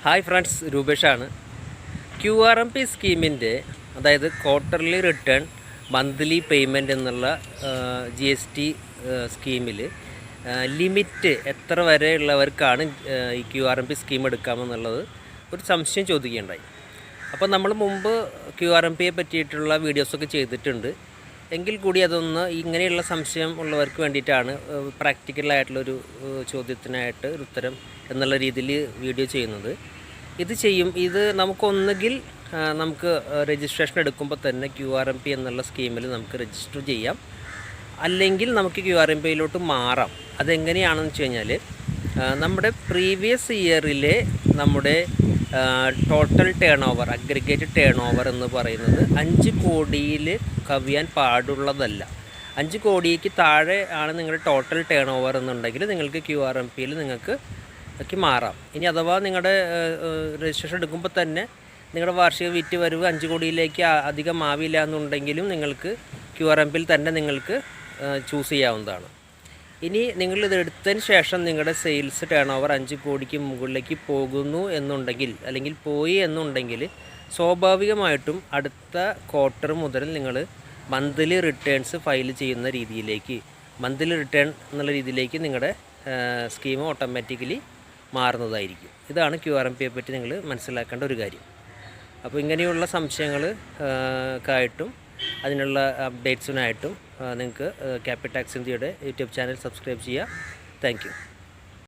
Hi friends, രൂപേഷാണ്. QRMP സ്കീമിൻ്റെ, അതായത് ക്വാർട്ടർലി റിട്ടേൺ മന്ത്ലി പേയ്മെൻറ്റ് എന്നുള്ള GST സ്കീമിൽ ലിമിറ്റ് എത്ര വരെ ഉള്ളവർക്കാണ് ഈ QRMP സ്കീം എടുക്കാമെന്നുള്ളത് ഒരു സംശയം ചോദിക്കുകയുണ്ടായി. അപ്പോൾ നമ്മൾ മുമ്പ് QRMPയെ പറ്റിയിട്ടുള്ള വീഡിയോസൊക്കെ ചെയ്തിട്ടുണ്ട്. എങ്കിൽ കൂടി അതൊന്ന് ഇങ്ങനെയുള്ള സംശയം ഉള്ളവർക്ക് വേണ്ടിയിട്ടാണ് പ്രാക്ടിക്കലായിട്ടുള്ളൊരു ചോദ്യത്തിനായിട്ട് ഒരു ഉത്തരം എന്നുള്ള രീതിയിൽ വീഡിയോ ചെയ്യുന്നത്. ഇത് നമുക്കൊന്നുകിൽ നമുക്ക് രജിസ്ട്രേഷൻ എടുക്കുമ്പോൾ തന്നെ QRMP എന്നുള്ള സ്കീമിൽ നമുക്ക് രജിസ്റ്റർ ചെയ്യാം, അല്ലെങ്കിൽ നമുക്ക് QRMPയിലോട്ട് മാറാം. അതെങ്ങനെയാണെന്ന് വെച്ച് കഴിഞ്ഞാൽ, നമ്മുടെ പ്രീവിയസ് ഇയറിലെ നമ്മുടെ total turn over, aggregate turn over എന്ന് പറയുന്നത് 5 കോടിയിൽ കവിയാൻ പാടുള്ളതല്ല. 5 കോടിക്ക് താഴെ ആണ് നിങ്ങളുടെ ടോട്ടൽ ടേൺ ഓവർ എന്നുണ്ടെങ്കിൽ നിങ്ങൾക്ക് QRMPയിൽ നിങ്ങൾക്ക് മാറാം. ഇനി അഥവാ നിങ്ങളുടെ രജിസ്ട്രേഷൻ എടുക്കുമ്പോൾ തന്നെ നിങ്ങളുടെ വാർഷിക വിറ്റ് വരവ് 5 കോടിയിലേക്ക് അധികം ആവില്ല എന്നുണ്ടെങ്കിലും നിങ്ങൾക്ക് QRMPയിൽ തന്നെ നിങ്ങൾക്ക് ചൂസ് ചെയ്യാവുന്നതാണ്. ഇനി നിങ്ങളിത് എടുത്തതിന് ശേഷം നിങ്ങളുടെ സെയിൽസ് ടേൺ ഓവർ 5 കോടിക്ക് മുകളിലേക്ക് പോകുന്നു എന്നുണ്ടെങ്കിൽ, അല്ലെങ്കിൽ പോയി എന്നുണ്ടെങ്കിൽ, സ്വാഭാവികമായിട്ടും അടുത്ത ക്വാർട്ടർ മുതൽ നിങ്ങൾ മന്ത്ലി റിട്ടേൺസ് ഫയൽ ചെയ്യുന്ന രീതിയിലേക്ക്, മന്ത്ലി റിട്ടേൺ എന്നുള്ള രീതിയിലേക്ക് നിങ്ങളുടെ സ്കീം ഓട്ടോമാറ്റിക്കലി മാറുന്നതായിരിക്കും. ഇതാണ് QRMPയെ പറ്റി നിങ്ങൾ മനസ്സിലാക്കേണ്ട ഒരു കാര്യം. അപ്പോൾ ഇങ്ങനെയുള്ള സംശയങ്ങൾക്കായിട്ടും അതിനുള്ള അപ്ഡേറ്റ്സിനായിട്ടും നിങ്ങൾക്ക് ക്യാപിറ്റൽ ടാക്സ് ഇന്ത്യയുടെ യൂട്യൂബ് ചാനൽ സബ്സ്ക്രൈബ് ചെയ്യുക. Thank you.